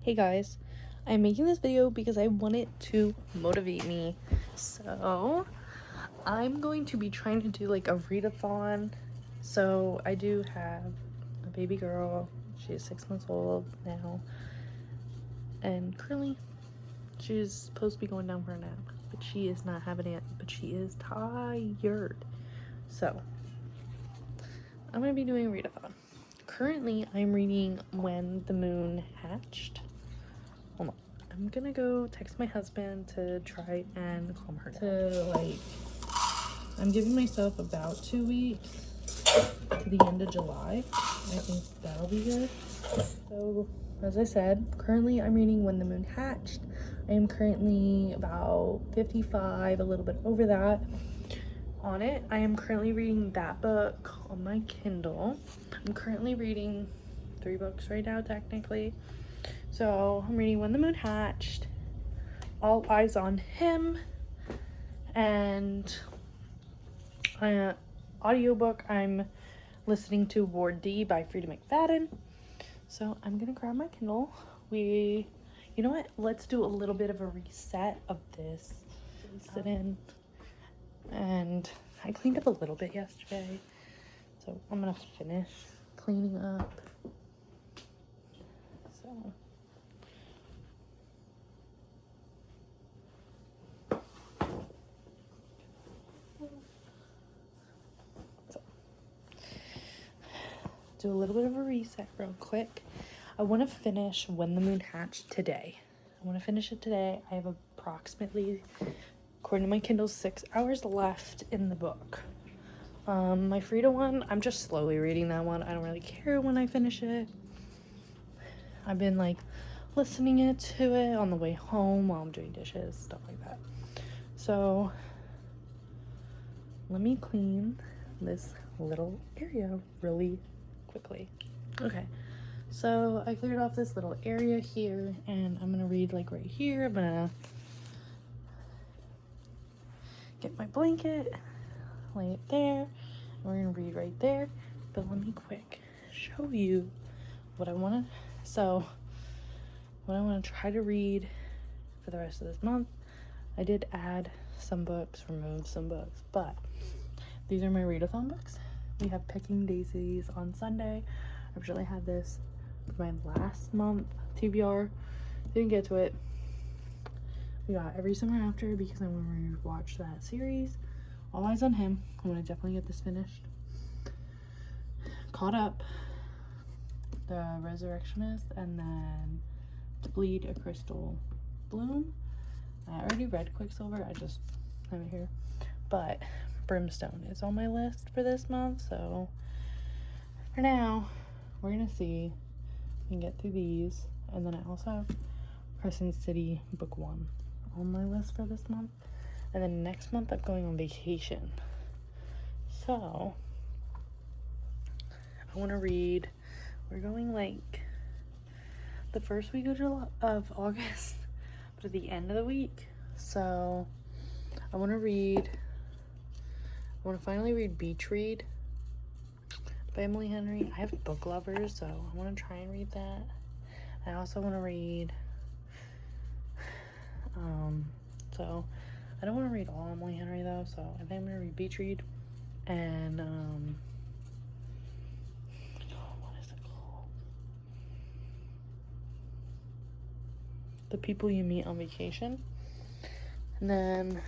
Hey guys, I'm making this video because I want it to motivate me. So I'm going to be trying to do like a readathon. So I do have a baby girl. She is 6 months old now. And currently she's supposed to be going down for a nap, but she is not having it, but she is tired. So I'm going to be doing a readathon. Currently I'm reading When the Moon Hatched. Hold on. I'm gonna go text my husband to try and calm her down. I'm giving myself about 2 weeks to the end of July. I think that'll be good. So, as I said, currently I'm reading When the Moon Hatched. I am currently about 55, a little bit over that on it. I am currently reading that book on my Kindle. I'm currently reading 3 books right now, technically. So I'm reading When the Moon Hatched, All Eyes on Him, and audiobook I'm listening to Ward D by Frida McFadden. So I'm gonna grab my Kindle. You know what? Let's do a little bit of a reset of this. Sit in. And I cleaned up a little bit yesterday, so I'm gonna finish cleaning up. So. Do a little bit of a reset real quick. I want to finish When the Moon Hatched today. I want to finish it today. I have approximately, according to my Kindle, 6 hours left in the book. My Frida one, I'm just slowly reading that one. I don't really care when I finish it. I've been listening to it on the way home while I'm doing dishes, stuff like that. So let me clean this little area really quickly. Okay, so I cleared off this little area here, and I'm gonna read right here. I'm gonna get my blanket, lay it there. We're gonna read right there, but let me quick show you what I want to try to read for the rest of this month. I did add some books, remove some books, but these are my readathon books. We have Picking Daisies on Sunday. I originally had this for my last month TBR. Didn't get to it. We got Every Summer After because I want to watch that series. All Eyes on Him. I'm going to definitely get this finished. Caught Up, The Resurrectionist, and then To Bleed a Crystal Bloom. I already read Quicksilver. I just have it here. But Brimstone is on my list for this month, so for now we're gonna see if we can get through these. And then I also have Crescent City book 1 on my list for this month, and then next month I'm going on vacation, so I want to read. We're going the first week of August, but at the end of the week, so I want to finally read Beach Read by Emily Henry. I have Book Lovers, so I want to try and read that. I also want to read, so I don't want to read all Emily Henry though, so I think I'm going to read Beach Read and, what is it called? The People You Meet on Vacation. And then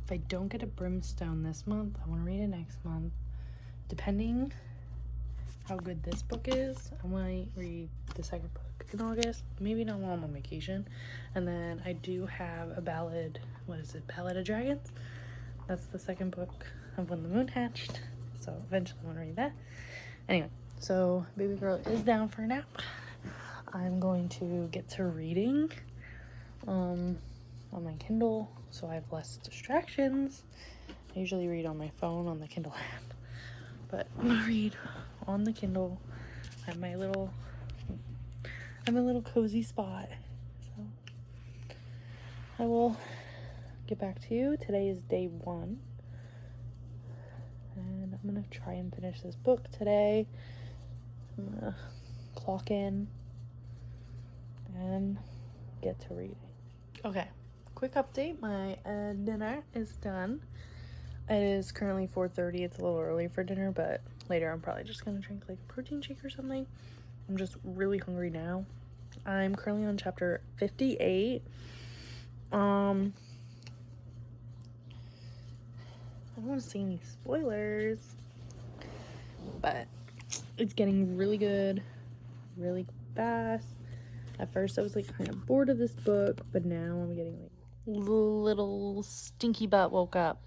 if I don't get a Brimstone this month, I want to read it next month. Depending how good this book is, I might read the second book in August. Maybe not while I'm on vacation. And then I do have a ballad. What is it? Ballad of Dragons. That's the second book of When the Moon Hatched. So eventually I want to read that. Anyway, so baby girl is down for a nap. I'm going to get to reading on my Kindle, so I have less distractions. I usually read on my phone on the Kindle app, but I'm gonna read on the Kindle. I have my little cozy spot, so I will get back to you. Today is day 1, and I'm gonna try and finish this book today. I'm gonna clock in and get to reading. Okay, quick update. My dinner is done. It is currently 4:30. It's a little early for dinner, but later I'm probably just gonna drink like a protein shake or something. I'm just really hungry now. I'm currently on chapter 58. I don't want to say any spoilers, but it's getting really good, really fast. At first I was like kind of bored of this book, but now I'm getting like little stinky butt woke up.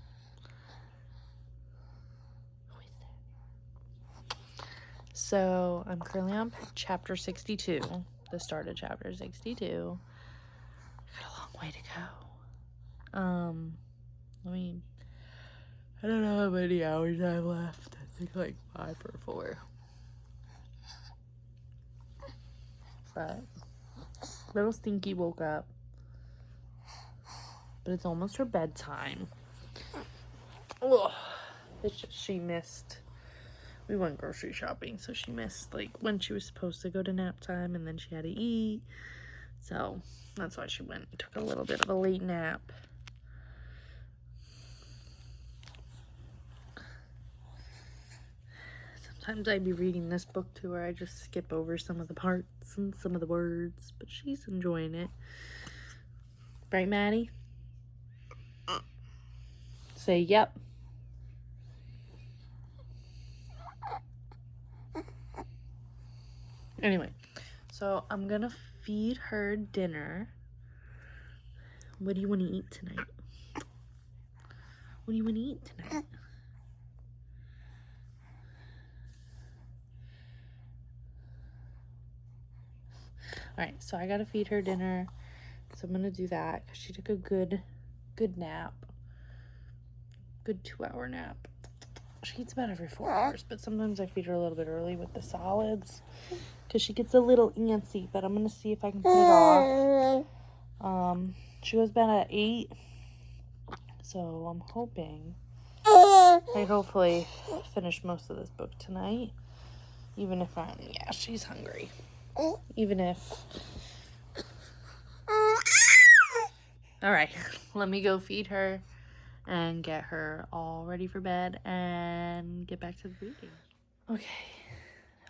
Who is that? So I'm currently on chapter 62, the start of chapter 62. I got a long way to go. I don't know how many hours I have left. I think like 5 or 4. But little Stinky woke up. But it's almost her bedtime. Ugh. It's just she missed. We went grocery shopping, so she missed like when she was supposed to go to nap time, and then she had to eat. So that's why she went and took a little bit of a late nap. Sometimes I'd be reading this book to her. I just skip over some of the parts and some of the words, but she's enjoying it. Right, Maddie? Say yep. Anyway, so I'm gonna feed her dinner. What do you want to eat tonight? What do you want to eat tonight? Alright, so I gotta feed her dinner. So I'm gonna do that because she took a good nap. Good 2-hour nap. She eats about every 4 hours, but sometimes I feed her a little bit early with the solids because she gets a little antsy, but I'm gonna see if I can put it off. She goes to bed at 8, so I'm hoping I hopefully finish most of this book tonight, even if she's hungry. Even if... Alright, let me go feed her and get her all ready for bed and get back to the reading. Okay.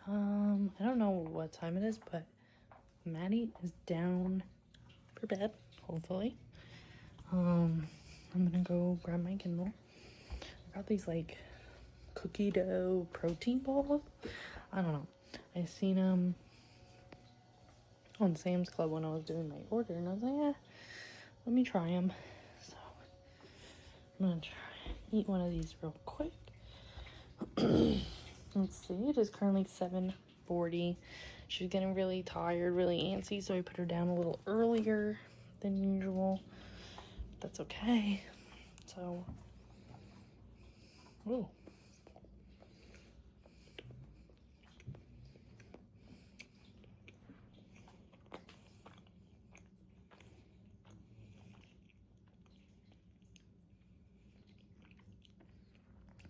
I don't know what time it is, but Maddie is down for bed, hopefully. I'm gonna go grab my Kindle. I got these like cookie dough protein balls. I don't know. I seen them on Sam's Club when I was doing my order, and I was like, yeah, let me try them. So I'm gonna try eat one of these real quick. Let's see, it is currently 7:40. She's getting really tired, really antsy, so I put her down a little earlier than usual. That's okay. So, ooh.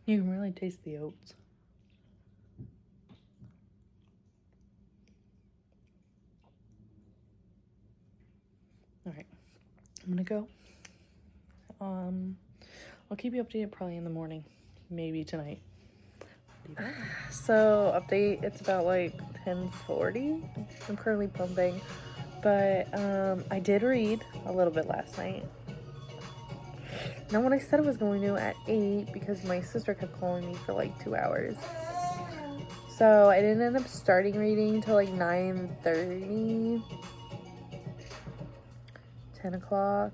You can really taste the oats. Alright, I'm gonna go. I'll keep you updated probably in the morning, maybe tonight. So, update, it's about like 10:40. I'm currently pumping, but I did read a little bit last night. Not what I said I was going to at 8 because my sister kept calling me for like 2 hours. So I didn't end up starting reading until like 9:30, 10 o'clock.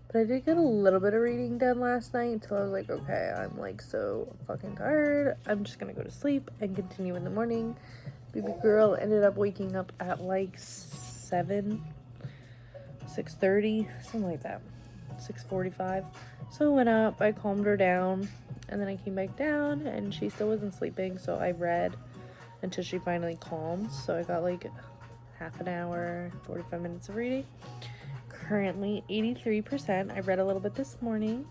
But I did get a little bit of reading done last night until I was like, okay, I'm like so fucking tired. I'm just gonna go to sleep and continue in the morning. Baby girl ended up waking up at like 6:30, something like that. 6:45. So I went up, I calmed her down, and then I came back down and she still wasn't sleeping, so I read until she finally calmed. So I got like half an hour, 45 minutes of reading. Currently 83%. I read a little bit this morning.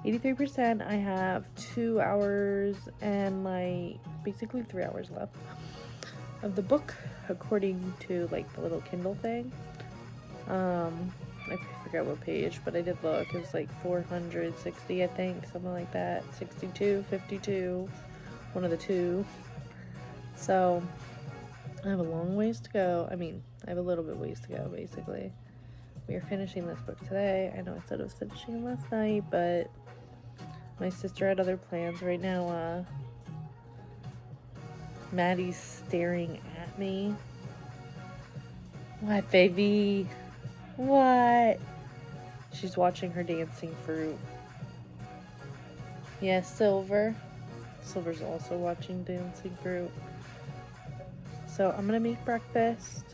83%. I have 2 hours and like basically 3 hours left. of the book according to like the little Kindle thing. I forget what page, but I did look. It was like 460, I think, something like that. 62, 52, one of the two. So I have a long ways to go. I mean, I have a little bit ways to go, basically. We are finishing this book today. I know I said I was finishing it last night, but my sister had other plans. Right now, Maddie's staring at me. What, baby? What? She's watching her dancing fruit. Yes, Silver. Silver's also watching dancing fruit. So I'm gonna make breakfast,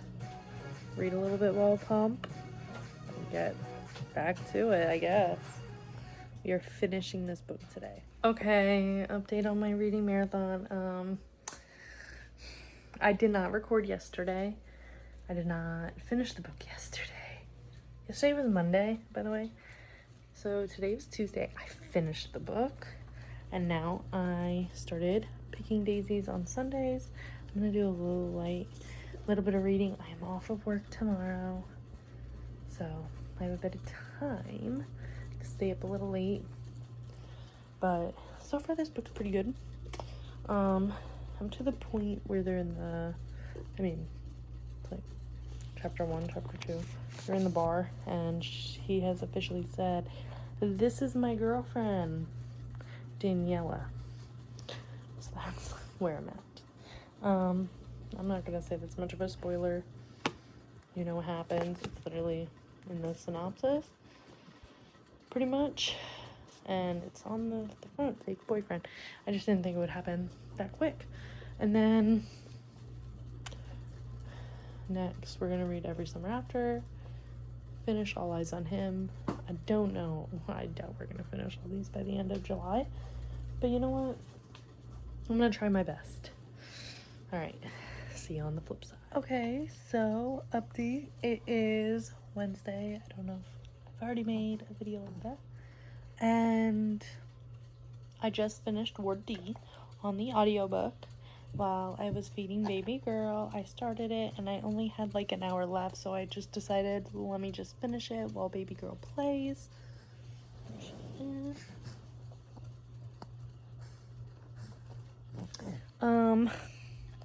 read a little bit while I pump, and get back to it, I guess. We are finishing this book today. Okay, update on my reading marathon. I did not record yesterday. I did not finish the book yesterday. Yesterday was Monday, by the way. So today was Tuesday. I finished the book. And now I started picking daisies on Sundays. I'm going to do a little bit of reading. I am off of work tomorrow. So I have a bit of time to stay up a little late. But so far this book's pretty good. I'm to the point where they're in the, it's like chapter 1, chapter 2. They're in the bar, and he has officially said, "This is my girlfriend, Daniela." So that's where I'm at. I'm not gonna say that's much of a spoiler. You know what happens. It's literally in the synopsis, pretty much. And it's on the front, fake boyfriend. I just didn't think it would happen that quick. And then next we're gonna read Every Summer After, finish All Eyes on Him. I don't know, I doubt we're gonna finish all these by the end of July, but you know what, I'm gonna try my best. All right, see you on the flip side. Okay, so update, it is Wednesday. I don't know if I've already made a video like that. And I just finished Ward D on the audiobook while I was feeding baby girl. I started it and I only had like an hour left, so I just decided, let me just finish it while baby girl plays.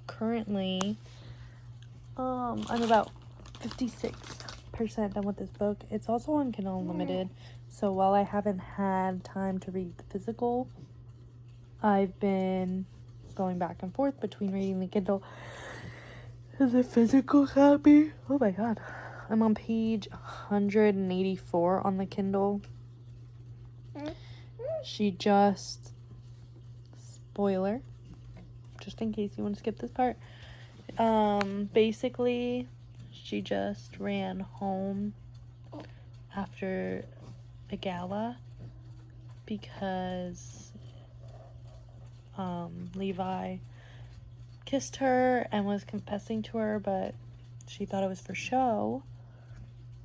Currently, I'm about 56% done with this book. It's also on Kindle Unlimited, so while I haven't had time to read the physical, I've been going back and forth between reading the Kindle and the physical copy. Oh my god. I'm on page 184 on the Kindle. She just, spoiler, just in case you want to skip this part, basically she just ran home after a gala because Levi kissed her and was confessing to her, but she thought it was for show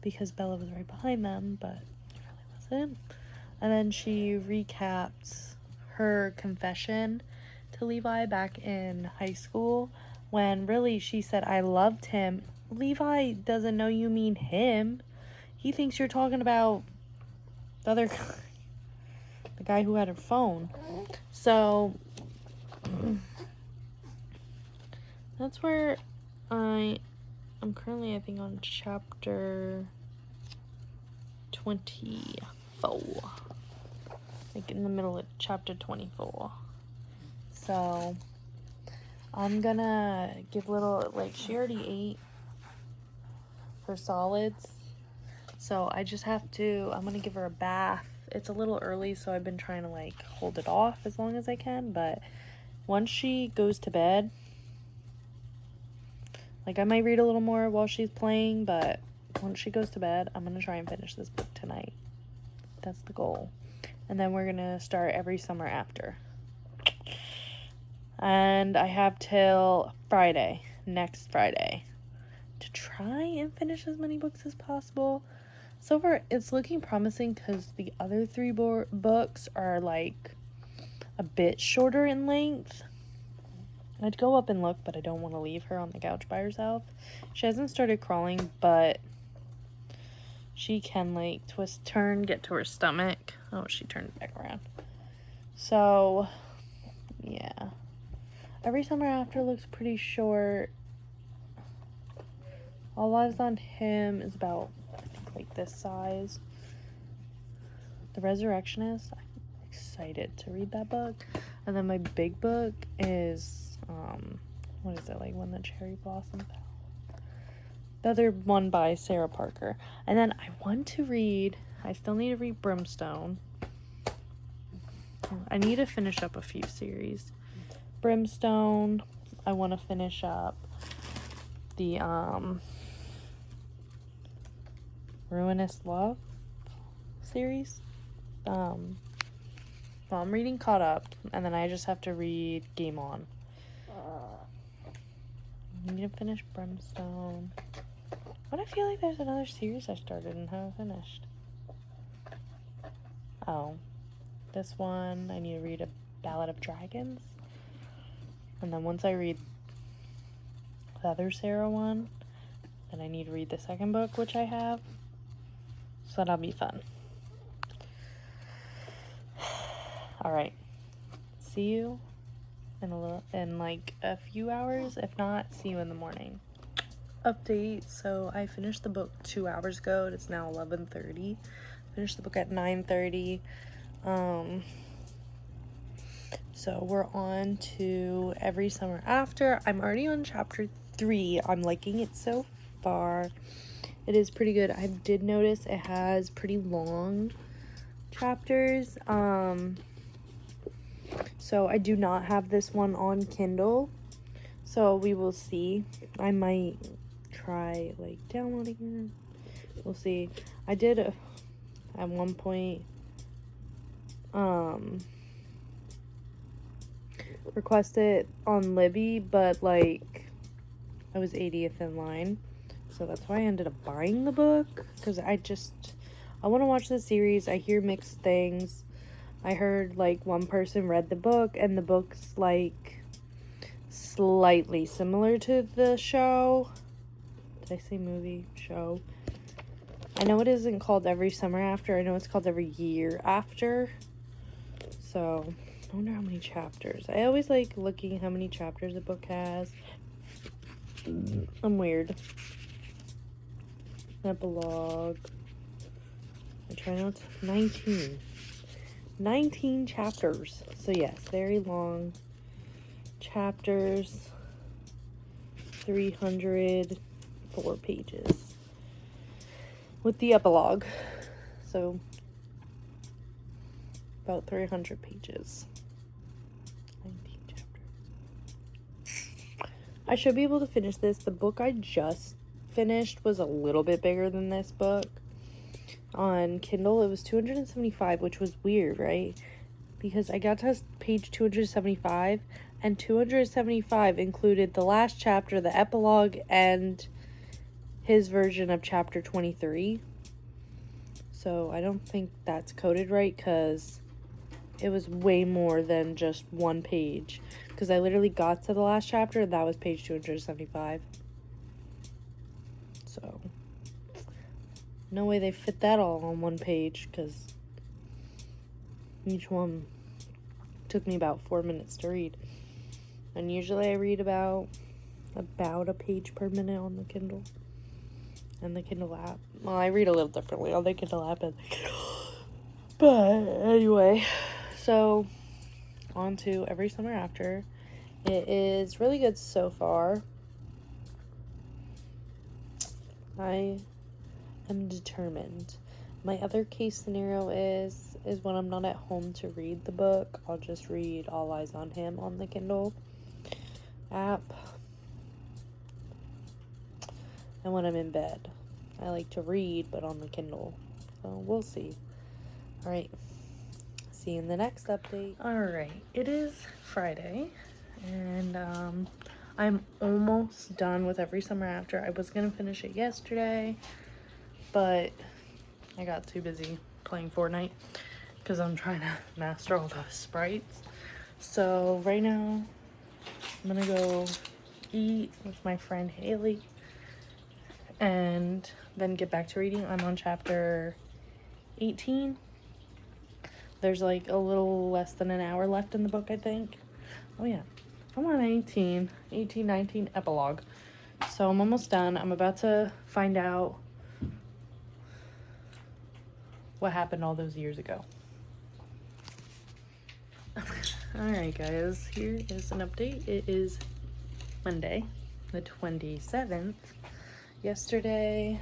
because Bella was right behind them, but it really wasn't. And then she recapped her confession to Levi back in high school when really she said, "I loved him." Levi doesn't know you mean him. He thinks you're talking about the other guy, the guy who had her phone. So that's where I'm currently, I think, on chapter 24. Like in the middle of chapter 24. So I'm gonna give little, like, she already ate her solids. So I just have to, I'm gonna give her a bath. It's a little early, so I've been trying to like hold it off as long as I can, but once she goes to bed, like, I might read a little more while she's playing, but once she goes to bed, I'm gonna try and finish this book tonight. That's the goal. And then we're gonna start Every Summer After. And I have till Friday, next Friday, to try and finish as many books as possible. So far, it's looking promising because the other 3 books are like a bit shorter in length. I'd go up and look, but I don't want to leave her on the couch by herself. She hasn't started crawling, but she can, like, turn, get to her stomach. Oh, she turned back around. So, yeah. Every Summer After looks pretty short. All Eyes on Him is about, I think, like this size. The Resurrectionist, I'm excited to read that book. And then my big book is, what is it, like When the Cherry Blossom Fell? The other one by Sarah Parker. And then I want to read, I still need to read Brimstone. I need to finish up a few series. Brimstone, I want to finish up the, Ruinous Love series. Well, I'm reading Caught Up, and then I just have to read Game On. I need to finish Brimstone. But I feel like there's another series I started and haven't finished. Oh. This one, I need to read A Ballad of Dragons. And then once I read the other Sarah one, then I need to read the second book, which I have. So that'll be fun. Alright. See you in like a few hours. If not, see you in the morning. Update. So I finished the book 2 hours ago. It's now 11:30. Finished the book at 9:30. So we're on to Every Summer After. I'm already on chapter 3. I'm liking it so far. It is pretty good. I did notice it has pretty long chapters. So I do not have this one on Kindle. So we will see. I might try like downloading it. We'll see. I did at one point request it on Libby, but like I was 80th in line, so that's why I ended up buying the book, because I want to watch the series. I hear mixed things. I heard like one person read the book and the book's like slightly similar to the show. Did I say movie? Show. I know it isn't called Every Summer After. I know it's called Every Year After. So I wonder how many chapters. I always like looking how many chapters a book has. I'm weird. Epilogue. I try not to. 19 chapters. So yes, very long chapters. 304 pages. With the epilogue. So about 300 pages. 19 chapters. I should be able to finish this. The book I just finished was a little bit bigger than this book. On Kindle, it was 275, which was weird, right? Because I got to page 275, and 275 included the last chapter, the epilogue, and his version of chapter 23. So I don't think that's coded right, because it was way more than just one page. Because I literally got to the last chapter, and that was page 275. So no way they fit that all on one page, because each one took me about 4 minutes to read. And usually I read about a page per minute on the Kindle and the Kindle app. Well, I read a little differently on the Kindle app and the Kindle. But anyway, so on to Every Summer After. It is really good so far. I am determined. My other case scenario is when I'm not at home to read the book, I'll just read All Eyes on Him on the Kindle app. And when I'm in bed, I like to read, but on the Kindle. So we'll see. Alright. See you in the next update. Alright. It is Friday. And I'm almost done with Every Summer After. I was going to finish it yesterday, but I got too busy playing Fortnite because I'm trying to master all those sprites. So right now I'm gonna go eat with my friend Haley and then get back to reading. I'm on chapter 18. There's like a little less than an hour left in the book, I think. Oh yeah, I'm on 19 epilogue. So I'm almost done. I'm about to find out what happened all those years ago. Alright guys, here is an update. It is Monday, the 27th. Yesterday,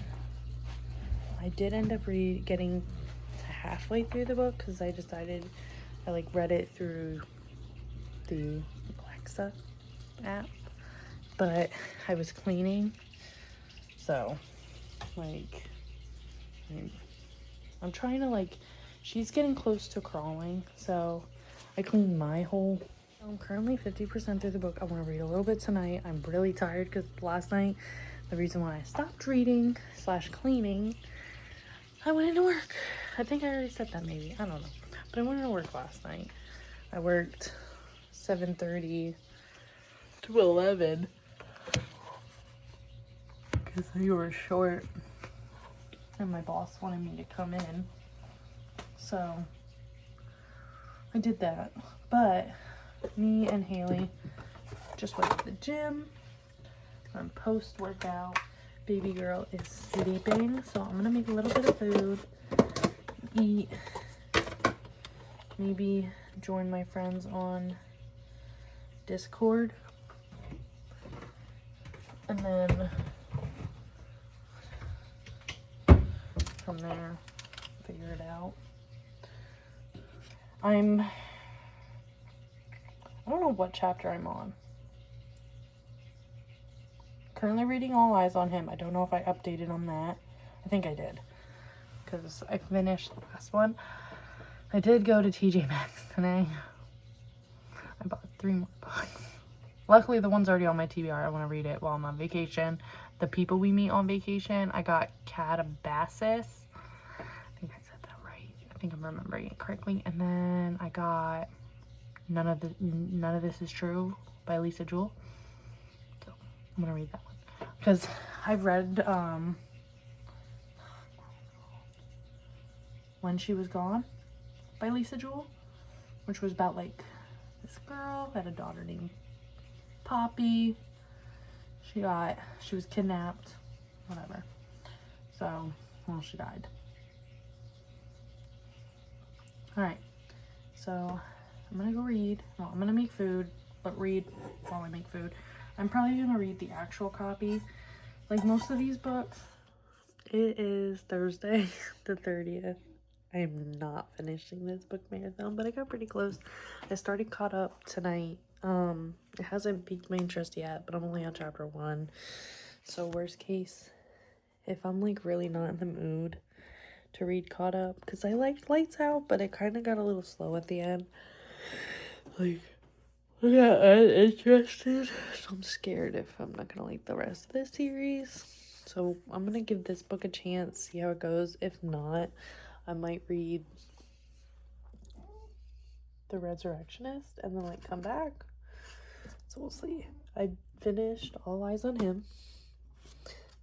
I did end up getting to halfway through the book because I decided I like read it through the Alexa app, but I was cleaning, so like I'm trying to like, she's getting close to crawling, so I cleaned my hole. I'm currently 50% through the book. I want to read a little bit tonight. I'm really tired because last night, the reason why I stopped reading / cleaning, I went into work. I think I already said that maybe. I don't know. But I went into work last night. I worked 7:30 to 11 because you were short and my boss wanted me to come in. So I did that. But me and Haley just went to the gym. I'm post-workout. Baby girl is sleeping, so I'm gonna make a little bit of food, eat, maybe join my friends on Discord, and then from there figure it out. I don't know what chapter I'm on. Currently reading All Eyes on Him. I don't know if I updated on that. I think I did, because I finished the last one. I did go to TJ Maxx today. I bought 3 more books. Luckily, the one's already on my TBR. I want to read it while I'm on vacation. The People We Meet on Vacation. I got Catabasis. I think I said that right. I think I'm remembering it correctly. And then I got None of This Is True by Lisa Jewell. So I'm gonna read that one because I've read When She Was Gone by Lisa Jewell, which was about like this girl had a daughter named Poppy. She was kidnapped, whatever. So, well, she died. Alright, so I'm gonna go read. Well, I'm gonna make food, but read while I make food. I'm probably gonna read the actual copy. Like most of these books, it is Thursday the 30th. I am not finishing this book marathon, but I got pretty close. I started Caught Up tonight. It hasn't piqued my interest yet, but I'm only on chapter 1. So worst case, if I'm like really not in the mood to read Caught Up, because I liked Lights Out, but it kind of got a little slow at the end. Like, I got uninterested, so I'm scared if I'm not gonna like the rest of the series. So I'm gonna give this book a chance, see how it goes. If not, I might read The Resurrectionist and then like come back. So we'll see. I finished All Eyes on Him.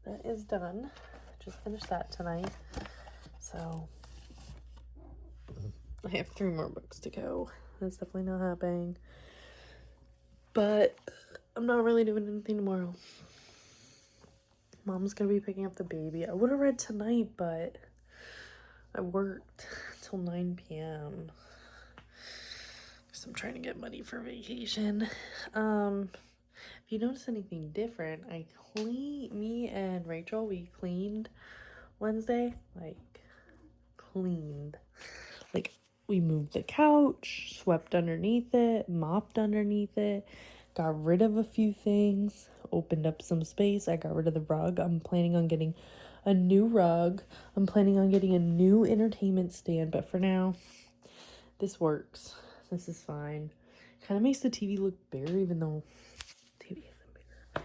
That is done. Just finished that tonight. So I have 3 more books to go. That's definitely not happening. But I'm not really doing anything tomorrow. Mom's gonna be picking up the baby. I would have read tonight, but I worked till 9 p.m. because I'm trying to get money for vacation. If you notice anything different, me and Rachel, we cleaned Wednesday. Like, cleaned. Like, we moved the couch, swept underneath it, mopped underneath it, got rid of a few things, opened up some space. I got rid of the rug. I'm planning on getting a new rug. I'm planning on getting a new entertainment stand, but for now, this works. This is fine. Kind of makes the TV look bigger, even though TV isn't bigger.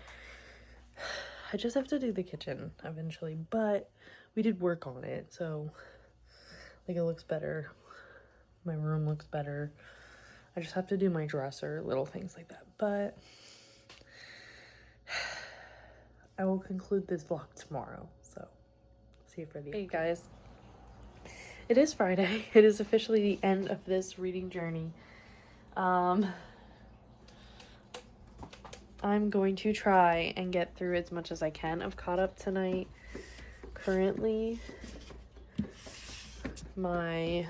I just have to do the kitchen eventually, but we did work on it, so like it looks better. My room looks better. I just have to do my dresser, little things like that. But I will conclude this vlog tomorrow. So see you for the. Hey guys, it is Friday. It is officially the end of this reading journey. I'm going to try and get through as much as I can. I've caught up tonight. Currently, my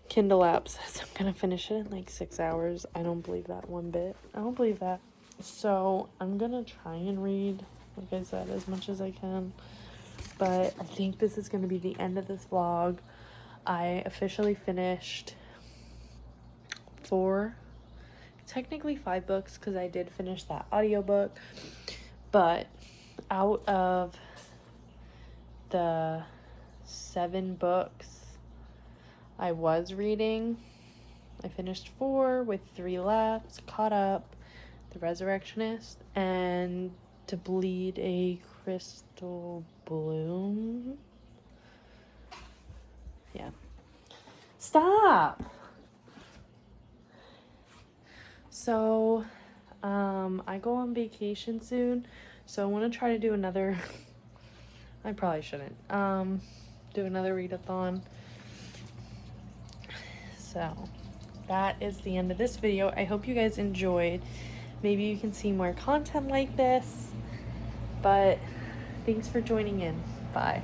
Kindle app says I'm gonna finish it in like 6 hours. I don't believe that one bit. I don't believe that. So I'm gonna try and read, like I said, as much as I can. But I think this is gonna be the end of this vlog. I officially finished 4, technically 5 books, because I did finish that audiobook. But out of the 7 books I was reading, I finished 4 with 3 left, caught up, The Resurrectionist, and To Bleed a Crystal Bloom. Yeah. Stop! So, I go on vacation soon, so I want to try to do another, I probably shouldn't, do another readathon. So, that is the end of this video. I hope you guys enjoyed. Maybe you can see more content like this, but thanks for joining in. Bye.